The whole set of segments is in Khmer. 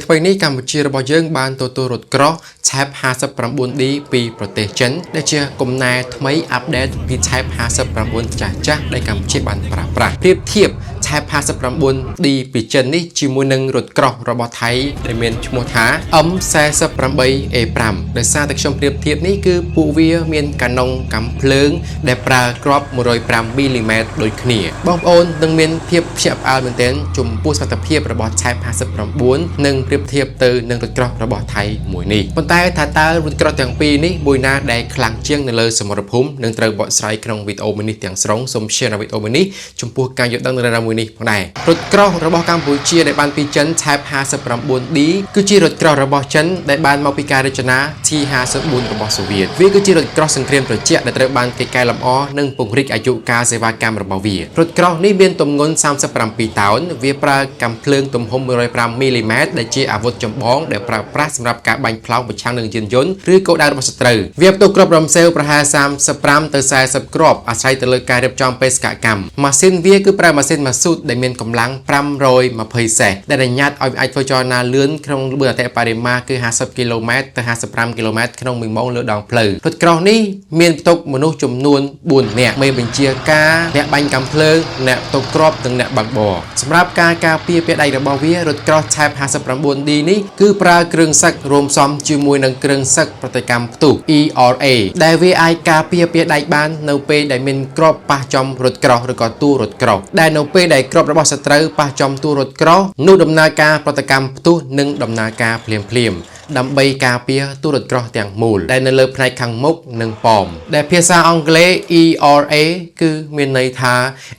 ថ្មីនេះកម្ពុជារបស់យើងបានទទួលរថក្រោះ Type 59D ពីប្រទេសចិនដែលជាកំណែថ្មីអាប់ដេតពី Type 59ចាស់ៗដែលកម្ពុជាបានប្រើប្រាស់ប្រៀបធៀប Type 59D ពីចិននេះជាមួយនឹងរថក្រោះរបស់ថៃដែលមានឈ្មោះថា M48A5 ដោយសារតែខ្ញុំប្រៀបធៀបនេះគឺពួកវាមានកាណុងកាំភ្លើងដែលប្រើគ្រាប់ 105 មីលីម៉ែត្រដូចគ្នាបងប្អូននឹងមានភាពភ្ញាក់ផ្អើលមែនទែនចំពោះសមត្ថភាពរបស់ Type 59និងប្រៀបធៀបទៅនឹងរថក្រោះរបស់ថៃមួយនេះប៉ុន្តែថាតើរថក្រោះទាំងពីរនេះមួយណាដែលខ្លាំងជាងនៅលើសមរភូមិនឹងត្រូវបកស្រាយក្នុងវីដេអូមួយនេះទាំងស្រុងសូម share នៅវីដេអូមួយនេះចំពោះការយល់ដឹងនៅរឿងមួយនេះផងដែររថក្រោះរបស់កម្ពុជាដែលបានពីចិន Type 59D គឺជារថក្រោះរបស់ចិនដែលបានមកពីការរចនា T54 របស់សូវៀតវាគឺជារថក្រោះសង្គ្រាមត្រជាក់ដែលត្រូវបានគេកែលម្អនិងពង្រីកអាយុកាលសេវាកម្មរបស់វារថក្រោះនេះមានទម្ងន់37តោនវាប្រើកាំភ្លើងទំហំ 105 មីលីម៉ែត្រដែលជាអាវុធចម្បងដែលប្រើប្រាស់សម្រាប់ការបាញ់ផ្លោងប្រឆាំងនឹងយានយន្តឬគោលដៅរបស់សត្រូវវាផ្ទុកគ្រាប់រំសេវប្រហែល35ទៅ40គ្រាប់អាស្រ័យទៅលើការរៀបចំបេសកកម្មម៉ាស៊ីនវាគឺប្រើម៉ាស៊ីនម៉ាស៊ូតដែលមានកម្លាំង520សេសដែលអនុញ្ញាតឲ្យអាចធ្វើចលនាលឿនក្នុងល្បឿនអតិបរមាគឺ50គីឡូម៉ែត្រទៅ55គីឡូម៉ែត្រក្នុង1ម៉ោងលើដងផ្លូវរថក្រោះនេះមានផ្ទុកមនុស្សចំនួន4នាក់មេបញ្ជាការអ្នកបាញ់កាំភ្លើងអ្នកផ្ទុកគ្រាប់និងអ្នកបើកបរសម្រាប់ការការពារពាក្យដៃរបស់វារថក្រោះ Type 59D នេះគឺប្រើគ្រឿងសឹករួមផ្សំជាមួយនឹងគ្រឿងសឹកប្រតិកម្មផ្ទុះ ERA ដែលវាអាចការពារពាក្យដៃបាននៅពេលដែលមានគ្រាប់ប៉ះចំរថក្រោះឬក៏តួរថក្រោះដែលនៅពេលដែលគ្រាប់របស់សត្រូវប៉ះចំតួរថក្រោះនោះដំណើរការប្រតិកម្មផ្ទុះនឹងដំណើរការភ្លាមដើម្បីការពារតួរថក្រោះទាំងមូលដែលនៅលើផ្នែកខាងមុខនិងប៉មដែលភាសាអង់គ្លេស ERA គឺមានន័យថា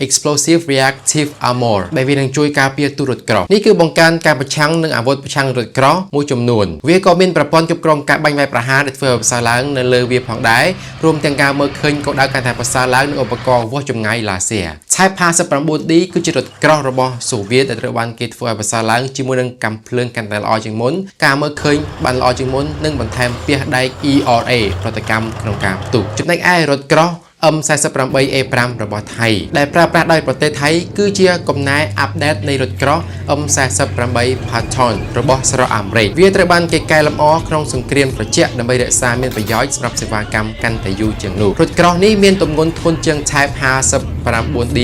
Explosive Reactive Armor ដែលវានឹងជួយការពារតួរថក្រោះនេះគឺបង្កើនការប្រឆាំងនឹងអាវុធប្រឆាំងរថក្រោះមួយចំនួនវាក៏មានប្រព័ន្ធគ្រប់គ្រងការបាញ់វាយប្រហារដែលធ្វើឲ្យប្រសើរឡើងនៅលើវាផងដែររួមទាំងការមើលឃើញគោលដៅកាន់តែប្រសើរឡើងនិងឧបករណ៍វាស់ចម្ងាយឡាស៊ែរ Type 59D គឺជារថក្រោះរបស់សូវៀតដែលត្រូវបានគេធ្វើឲ្យប្រសើរឡើងជាមួយនឹងកាំភ្លើងកាន់តែល្អជាងមុនការមើលឃើញបានល្អជាងមុននិងបន្ថែមពាសដែក ERA ប្រតិកម្មក្នុងការផ្ទុះចំណែកឯរថក្រោះ M48A5 របស់ថៃដែលប្រើប្រាស់ដោយប្រទេសថៃគឺជាកំណែអាប់ដេតនៃរថក្រោះ M48 Patton របស់សហរដ្ឋអាមេរិកវាត្រូវបានគេកែលម្អក្នុងសង្គ្រាមត្រជាក់ដើម្បីរក្សាមានប្រយោជន៍សម្រាប់សេវាកម្មកាន់តែយូរជាងនោះរថក្រោះនេះមានទម្ងន់ធ្ងន់ជាង Type 59D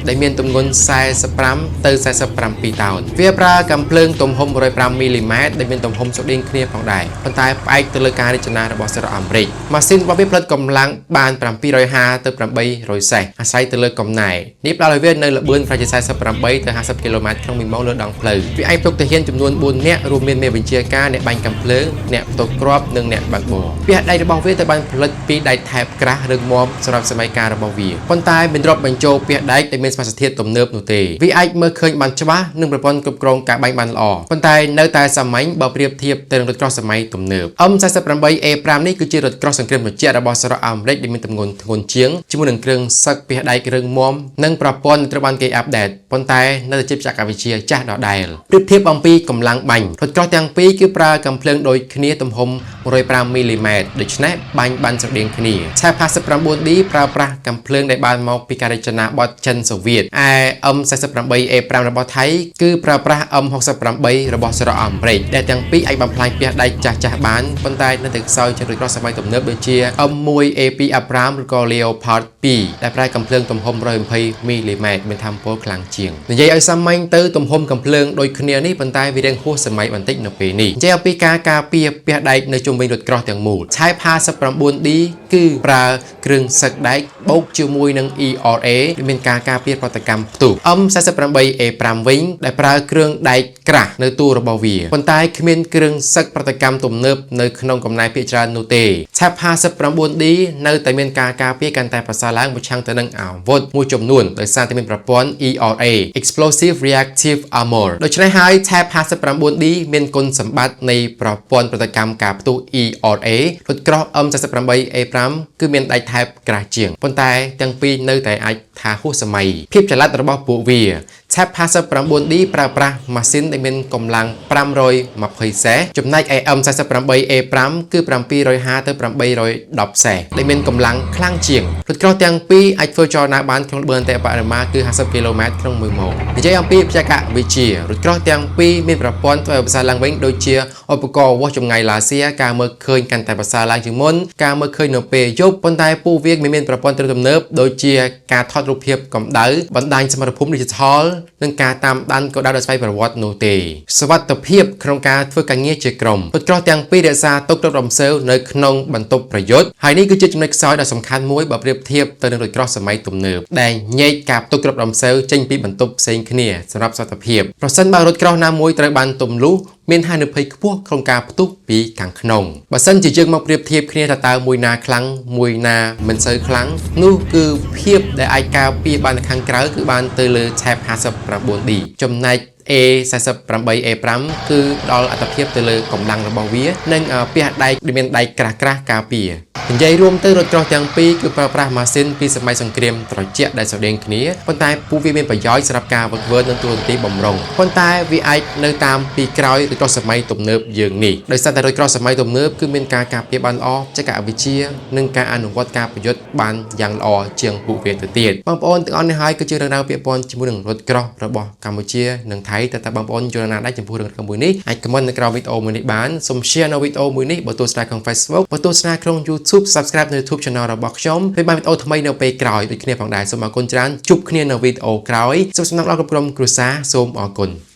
ដែលមានទម្ងន់45ទៅ47តោនវាប្រើកាំភ្លើងទំហំ105មីលីម៉ែត្រដែលមានទំហំស្រដៀងគ្នាផងដែរប៉ុន្តែផ្អែកទៅលើការរចនារបស់សហរដ្ឋអាមេរិកម៉ាស៊ីនរបស់វាផលិតកម្លាំងបាន750ទៅ800សេសអាស្រ័យទៅលើកំណែនេះផ្ដល់ឲ្យវានៅល្បឿនប្រហែល48ទៅ50គីឡូម៉ែត្រក្នុង1ម៉ោងលើដងផ្លូវវាអាចផ្ទុកទាហានចំនួន4នាក់រួមមានមេបញ្ជាការអ្នកបាញ់កាំភ្លើងអ្នកផ្ទុកគ្រាប់និងអ្នកបើកបរពាក្យដៃរបស់វាត្រូវបានផលិតពីដែកថែបក្រាស់រឹងមាំសម្រាប់សម័យកាលរបស់វាប៉ុន្តែមិនរាប់បញ្ចូលពាក្យដែកដែលមានសមាសធាតុទំនើបនោះទេវាអាចមើលឃើញបានច្បាស់និងប្រព័ន្ធគ្រប់គ្រងការបាញ់បានល្អប៉ុន្តែនៅតែសាមញ្ញបើប្រៀបធៀបទៅនឹងរថក្រោះសម័យទំនើប M48A5 នេះគឺជារថក្រោះសង្គ្រាមត្រជាក់របស់សហរដ្ឋអាមេរិកដែលមានទម្ងន់ធ្ងន់ជាងជាមួយនឹងគ្រឿងសឹកពាសដែករឹងមាំនិងប្រព័ន្ធត្រូវបានគេអាប់ដេតប៉ុន្តែនៅតែជាបច្ចេកវិទ្យាចាស់ដដែលប្រៀបធៀបអំពីកម្លាំងបាញ់រថក្រោះទាំងពីរគឺប្រើកាំភ្លើងដូចគ្នាទំហំ105មីលីម៉ែត្រដូច្នេះបាញ់បានស្រដៀងគ្នា Type 59D ប្រើប្រាស់កាំភ្លើងដែលបានមកពីការរចនាបថចិនសូវៀតឯ M48A5 របស់ថៃគឺប្រើប្រាស់ M68 របស់សហរដ្ឋអាមេរិកដែលទាំងពីរអាចបំផ្លាញពាសដែកចាស់ៗបានប៉ុន្តែនៅតែខ្សោយជាងរថក្រោះសម័យទំនើបដូចជា M1A2A5 ឬក៏ Leopard 2ដែលប្រើកាំភ្លើងទំហំ120មីលីម៉ែត្រមានថាមពលខ្លាំងជាងនិយាយឲ្យសាមញ្ញទៅទំហំកាំភ្លើងដូចគ្នានេះប៉ុន្តែវារៀងហួសសម័យបន្តិចនៅពេលនេះនិយាយអំពីការការពារពាសដែកនៅជុំវិញរថក្រោះទាំងមូល Type 59D គឺប្រើគ្រឿងសឹកដែកបូកជាមួយនឹង ERA ដែលមានការការពារប្រតិកម្មផ្ទុះ M48A5 វិញដែលប្រើគ្រឿងដែកក្រាស់នៅតួរបស់វាប៉ុន្តែគ្មានគ្រឿងសឹកប្រតិកម្មទំនើបនៅក្នុងកំណែភាគច្រើននោះទេ Type 59D នៅតែមានការការពារកាន់តែប្រសើរឡើងប្រឆាំងទៅនឹងអាវុធមួយចំនួនដោយសារតែមានប្រព័ន្ធ ERA Explosive Reactive Armor ដូច្នេះហើយ Type 59D មានគុណសម្បត្តិនៃប្រព័ន្ធប្រតិកម្មការផ្ទុះ ERA រថក្រោះ M48A5 គឺមានដែកថែបក្រាស់ជាងប៉ុន្តែទាំងពីរនៅតែអាចថាហួសសម័យភាពចល័តរបស់ពួកវា Type 59D ប្រើប្រាស់ម៉ាស៊ីនដែលមានកម្លាំង520សេសចំណែកឯ M48A5 គឺ750ទៅ810សេសដែលមានកម្លាំងខ្លាំងជាង រថក្រោះទាំងពីរអាចធ្វើចលនាបានក្នុងល្បឿនអតិបរមាគឺ50 គីឡូម៉ែត្រក្នុង1ម៉ោងនិយាយអំពីបច្ចេកវិទ្យារថក្រោះទាំងពីរមានប្រព័ន្ធធ្វើឲ្យប្រសើរឡើងវិញដូចជាឧបករណ៍វាស់ចម្ងាយឡាស៊ែរការមើលឃើញកាន់តែប្រសើរឡើងជាងមុនការមើលឃើញនៅពេលយប់ប៉ុន្តែពួកវាមានប្រព័ន្ធទំនើបដូចជាការថតរូបភាពកម្ដៅបណ្ដាញសមត្ថភូមិ Digital និងការតាមដានគោលដៅដោយស្វ័យប្រវត្តិនោះទេសុវត្ថិភាពក្នុងការធ្វើការងារជាក្រុមរថក្រោះទាំងពីររក្សាទុកទឹករំសេវនៅក្នុងបន្ទប់ប្រយុទ្ធហើយនេះគឺជាចំណុចខ្សោយដ៏សំខាន់មួយបើប្រៀបធៀបទៅនឹងរថក្រោះសម័យទំនើបដែលញែកការផ្ទុកគ្រាប់រំសេវចេញពីបន្ទប់ផ្សេងគ្នាសម្រាប់សុវត្ថិភាពប្រសិនបើរថក្រោះណាមួយត្រូវបានទម្លុះមានហានិភ័យខ្ពស់ក្នុងការផ្ទុះពីខាងក្នុងបើសិនជាយើងមកប្រៀបធៀបគ្នាថាតើមួយណាខ្លាំងមួយណាមិនសូវខ្លាំងនោះគឺភាពដែលអាចការពារបានខាងក្រៅគឺបានទៅលើ Type 59D ចំណែកA48A5 គឺផ្ដល់អត្ថប្រយោជន៍ទៅលើកម្លាំងរបស់វានិងពាសដែកដែលមានដែកក្រាស់ៗការពារនិយាយរួមទៅរថក្រោះទាំងពីរគឺប្រើប្រាស់ម៉ាស៊ីនពីសម័យសង្គ្រាមត្រជាក់ដែលស្រដៀងគ្នាប៉ុន្តែពួកវាមានប្រយោជន៍សម្រាប់ការវឹកវើនិងទូរទស្សន៍បំរុងប៉ុន្តែវាអាចនៅតាមពីក្រោយរថក្រោះសម័យទំនើបយើងនេះដោយសារតែរថក្រោះសម័យទំនើបគឺមានការការពារបានល្អបច្ចេកវិទ្យានិងការអនុវត្តការប្រយុទ្ធបានយ៉ាងល្អជាងពួកវាទៅទៀតបងប្អូនទាំងអស់នេះហើយគឺជារឿងរ៉ាវពាក់ព័ន្ធជាមួយនឹងរថក្រោះរបស់កម្ពុជានិងថៃតើបងប្អូនយល់ណាដែរចំពោះរឿងរ៉ាវមួយនេះអាច comment នៅក្រោមវីដេអូមួយនេះបានសូម share នៅវីដេអូមួយនេះបើទស្សនាក្នុង Facebook បើទស្សនាក្នុង YouTube Subscribe នៅ YouTube Channel របស់ខ្ញុំពេលបានវីដេអូថ្មីនៅពេលក្រោយដូចគ្នាផងដែរសូមអរគុណច្រើនជួបគ្នានៅវីដេអូក្រោយសូមសំណាងដល់ក្រុមគ្រួសារសូមអរគុណ